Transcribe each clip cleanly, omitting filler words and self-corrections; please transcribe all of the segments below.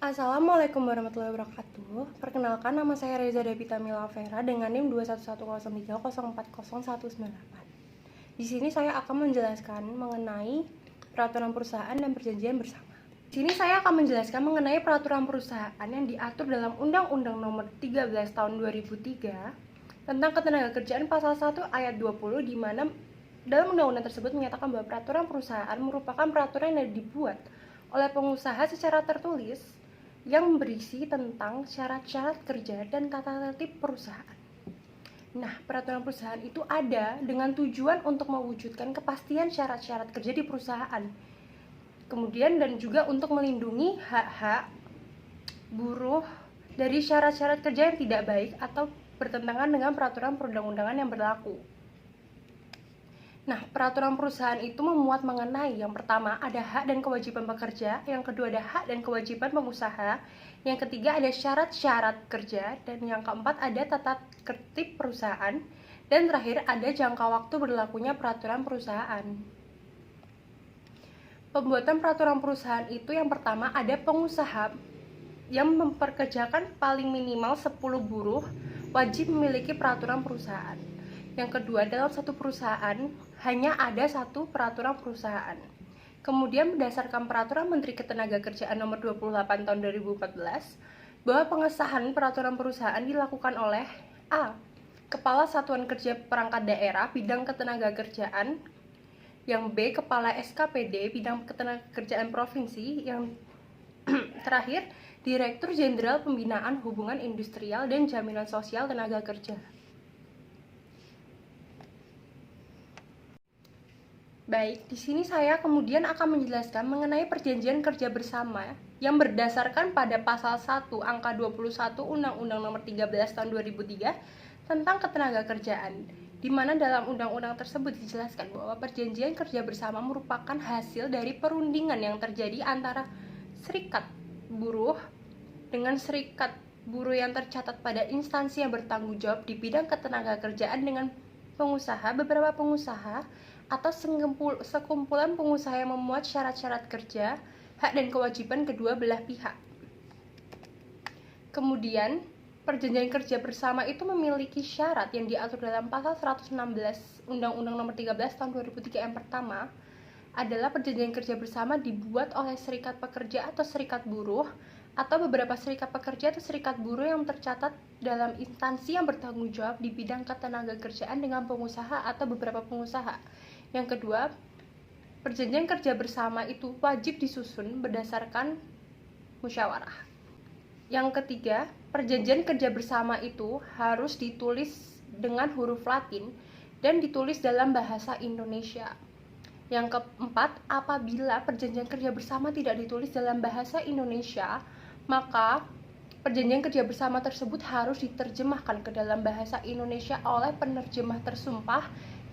Assalamualaikum warahmatullahi wabarakatuh. Perkenalkan, nama saya Reza Davita Mila Vera dengan NIM 21103040198. Di sini saya akan menjelaskan mengenai peraturan perusahaan dan perjanjian bersama. Di sini saya akan menjelaskan mengenai peraturan perusahaan yang diatur dalam Undang-Undang Nomor 13 Tahun 2003 tentang Ketenagakerjaan Pasal 1 Ayat 20, di mana dalam undang-undang tersebut menyatakan bahwa peraturan perusahaan merupakan peraturan yang dibuat oleh pengusaha secara tertulis yang berisi tentang syarat-syarat kerja dan tata tertib perusahaan. Nah, peraturan perusahaan itu ada dengan tujuan untuk mewujudkan kepastian syarat-syarat kerja di perusahaan. Kemudian dan juga untuk melindungi hak-hak buruh dari syarat-syarat kerja yang tidak baik atau bertentangan dengan peraturan perundang-undangan yang berlaku. Nah, peraturan perusahaan itu memuat mengenai yang pertama ada hak dan kewajiban pekerja, yang kedua ada hak dan kewajiban pengusaha, yang ketiga ada syarat-syarat kerja, dan yang keempat ada tata tertib perusahaan, dan terakhir ada jangka waktu berlakunya peraturan perusahaan. Pembuatan peraturan perusahaan itu yang pertama ada pengusaha yang memperkerjakan paling minimal 10 buruh wajib memiliki peraturan perusahaan. Yang kedua, dalam satu perusahaan hanya ada satu peraturan perusahaan. Kemudian berdasarkan Peraturan Menteri Ketenagakerjaan Nomor 28 Tahun 2014, bahwa pengesahan peraturan perusahaan dilakukan oleh A. Kepala Satuan Kerja Perangkat Daerah Bidang Ketenagakerjaan, yang B. Kepala SKPD Bidang Ketenagakerjaan Provinsi, yang terakhir Direktur Jenderal Pembinaan Hubungan Industrial dan Jaminan Sosial Tenaga Kerja. Baik, di sini saya kemudian akan menjelaskan mengenai perjanjian kerja bersama yang berdasarkan pada pasal 1 angka 21 Undang-Undang Nomor 13 Tahun 2003 tentang Ketenagakerjaan, di mana dalam undang-undang tersebut dijelaskan bahwa perjanjian kerja bersama merupakan hasil dari perundingan yang terjadi antara serikat buruh dengan serikat buruh yang tercatat pada instansi yang bertanggung jawab di bidang ketenagakerjaan dengan pengusaha, beberapa pengusaha, atau sekumpulan pengusaha yang memuat syarat-syarat kerja, hak dan kewajiban kedua belah pihak. Kemudian, perjanjian kerja bersama itu memiliki syarat yang diatur dalam pasal 116 Undang-Undang Nomor 13 Tahun 2003 yang pertama adalah perjanjian kerja bersama dibuat oleh serikat pekerja atau serikat buruh atau beberapa serikat pekerja atau serikat buruh yang tercatat dalam instansi yang bertanggung jawab di bidang ketenagakerjaan dengan pengusaha atau beberapa pengusaha. Yang kedua, perjanjian kerja bersama itu wajib disusun berdasarkan musyawarah. Yang ketiga, perjanjian kerja bersama itu harus ditulis dengan huruf Latin dan ditulis dalam bahasa Indonesia. Yang keempat, apabila perjanjian kerja bersama tidak ditulis dalam bahasa Indonesia, maka perjanjian kerja bersama tersebut harus diterjemahkan ke dalam bahasa Indonesia oleh penerjemah tersumpah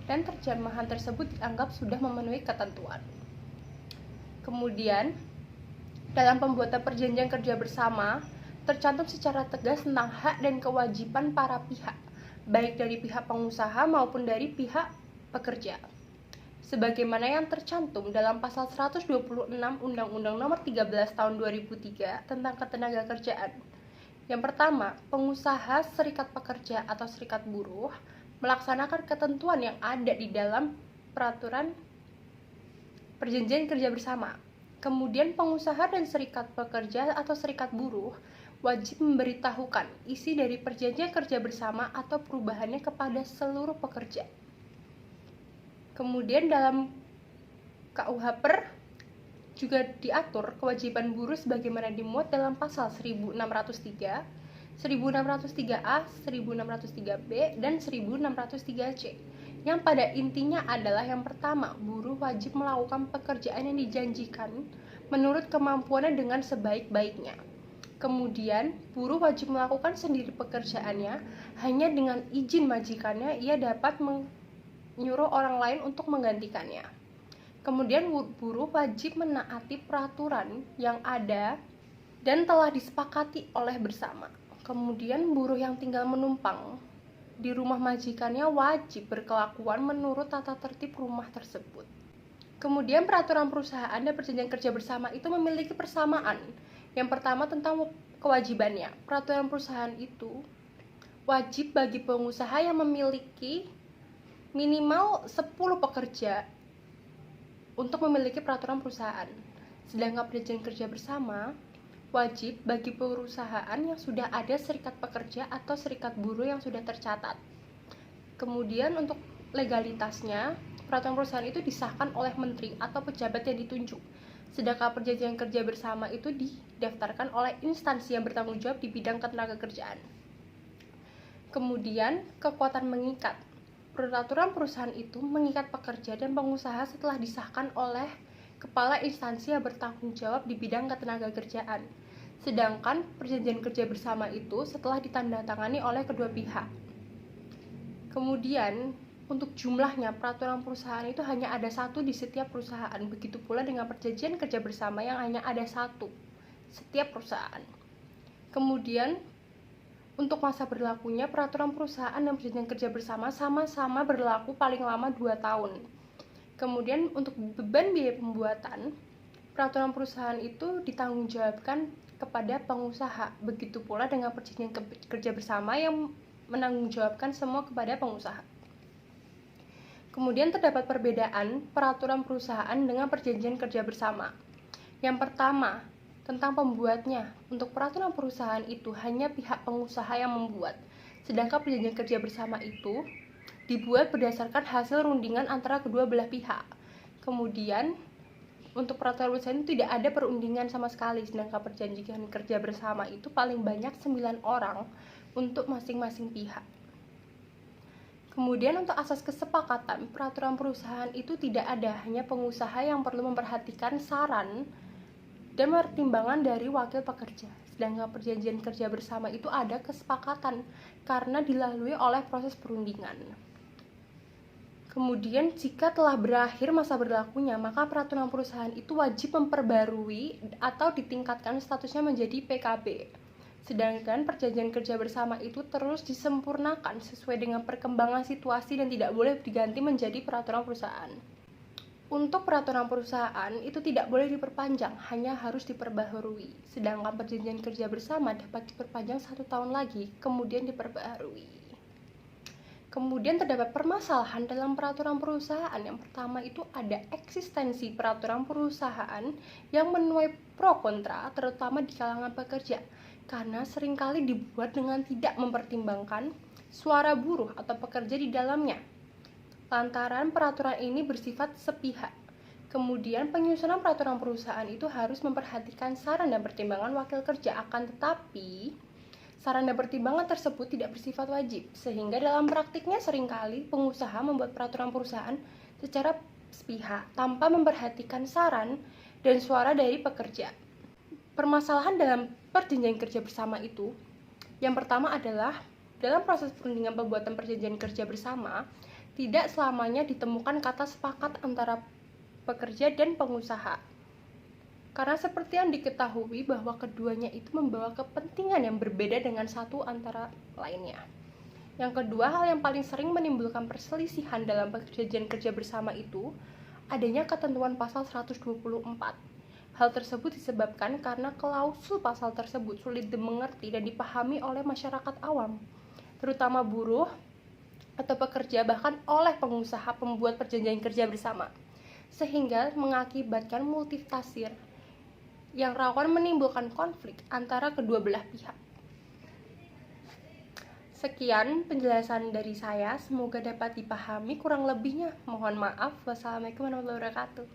dan terjemahan tersebut dianggap sudah memenuhi ketentuan. Kemudian, dalam pembuatan perjanjian kerja bersama, tercantum secara tegas tentang hak dan kewajiban para pihak, baik dari pihak pengusaha maupun dari pihak pekerja. Sebagaimana yang tercantum dalam pasal 126 Undang-Undang Nomor 13 Tahun 2003 tentang Ketenagakerjaan. Yang pertama, pengusaha, serikat pekerja atau serikat buruh melaksanakan ketentuan yang ada di dalam peraturan perjanjian kerja bersama. Kemudian pengusaha dan serikat pekerja atau serikat buruh wajib memberitahukan isi dari perjanjian kerja bersama atau perubahannya kepada seluruh pekerja. Kemudian dalam KUH Per juga diatur kewajiban buruh sebagaimana dimuat dalam pasal 1603, 1603A, 1603B, dan 1603C, yang pada intinya adalah yang pertama, buruh wajib melakukan pekerjaan yang dijanjikan menurut kemampuannya dengan sebaik-baiknya. Kemudian, buruh wajib melakukan sendiri pekerjaannya hanya dengan izin majikannya ia dapat menyuruh orang lain untuk menggantikannya. Kemudian, buruh wajib menaati peraturan yang ada dan telah disepakati oleh bersama. Kemudian, buruh yang tinggal menumpang di rumah majikannya wajib berkelakuan menurut tata tertib rumah tersebut. Kemudian, peraturan perusahaan dan perjanjian kerja bersama itu memiliki persamaan, Yang pertama tentang kewajibannya. Peraturan perusahaan itu wajib bagi pengusaha yang memiliki minimal 10 pekerja untuk memiliki peraturan perusahaan. Sedangkan perjanjian kerja bersama wajib bagi perusahaan yang sudah ada serikat pekerja atau serikat buruh yang sudah tercatat. Kemudian untuk legalitasnya, peraturan perusahaan itu disahkan oleh menteri atau pejabat yang ditunjuk. Sedangkan perjanjian kerja bersama itu didaftarkan oleh instansi yang bertanggung jawab di bidang ketenagakerjaan. Kemudian, kekuatan mengikat. Peraturan perusahaan itu mengikat pekerja dan pengusaha setelah disahkan oleh kepala instansi yang bertanggung jawab di bidang ketenagakerjaan. Sedangkan perjanjian kerja bersama itu setelah ditandatangani oleh kedua pihak. Kemudian, untuk jumlahnya, peraturan perusahaan itu hanya ada satu di setiap perusahaan. Begitu pula dengan perjanjian kerja bersama yang hanya ada satu setiap perusahaan. Kemudian, untuk masa berlakunya, peraturan perusahaan dan perjanjian kerja bersama sama-sama berlaku paling lama 2 tahun. Kemudian, untuk beban biaya pembuatan, peraturan perusahaan itu ditanggungjawabkan kepada pengusaha. Begitu pula dengan perjanjian kerja bersama yang menanggungjawabkan semua kepada pengusaha. Kemudian terdapat perbedaan peraturan perusahaan dengan perjanjian kerja bersama. Yang pertama, tentang pembuatnya. Untuk peraturan perusahaan itu hanya pihak pengusaha yang membuat. Sedangkan perjanjian kerja bersama itu dibuat berdasarkan hasil rundingan antara kedua belah pihak. Kemudian, untuk peraturan perusahaan itu tidak ada perundingan sama sekali. Sedangkan perjanjian kerja bersama itu paling banyak 9 orang untuk masing-masing pihak. Kemudian untuk asas kesepakatan, peraturan perusahaan itu tidak ada, hanya pengusaha yang perlu memperhatikan saran dan pertimbangan dari wakil pekerja. Sedangkan perjanjian kerja bersama itu ada kesepakatan karena dilalui oleh proses perundingan. Kemudian jika telah berakhir masa berlakunya, maka peraturan perusahaan itu wajib memperbarui atau ditingkatkan statusnya menjadi PKB. Sedangkan perjanjian kerja bersama itu terus disempurnakan sesuai dengan perkembangan situasi dan tidak boleh diganti menjadi peraturan perusahaan. Untuk peraturan perusahaan itu tidak boleh diperpanjang, hanya harus diperbaharui. Sedangkan perjanjian kerja bersama dapat diperpanjang 1 tahun lagi, kemudian diperbaharui. Kemudian terdapat permasalahan dalam peraturan perusahaan. Yang pertama itu ada eksistensi peraturan perusahaan yang menuai pro kontra, terutama di kalangan pekerja, karena seringkali dibuat dengan tidak mempertimbangkan suara buruh atau pekerja di dalamnya. Lantaran peraturan ini bersifat sepihak. Kemudian penyusunan peraturan perusahaan itu harus memperhatikan saran dan pertimbangan wakil kerja, akan tetapi saran dan pertimbangan tersebut tidak bersifat wajib, sehingga dalam praktiknya seringkali pengusaha membuat peraturan perusahaan secara sepihak tanpa memperhatikan saran dan suara dari pekerja. Permasalahan dalam perjanjian kerja bersama itu, yang pertama adalah dalam proses perundingan pembuatan perjanjian kerja bersama, tidak selamanya ditemukan kata sepakat antara pekerja dan pengusaha. Karena seperti yang diketahui bahwa keduanya itu membawa kepentingan yang berbeda dengan satu antara lainnya. Yang kedua, hal yang paling sering menimbulkan perselisihan dalam perjanjian kerja bersama itu adanya ketentuan pasal 124. Hal tersebut disebabkan karena klausul pasal tersebut sulit dimengerti dan dipahami oleh masyarakat awam, terutama buruh atau pekerja, bahkan oleh pengusaha pembuat perjanjian kerja bersama, sehingga mengakibatkan multitafsir yang rawan menimbulkan konflik antara kedua belah pihak. Sekian penjelasan dari saya, semoga dapat dipahami. Kurang lebihnya mohon maaf. Wassalamualaikum warahmatullahi wabarakatuh.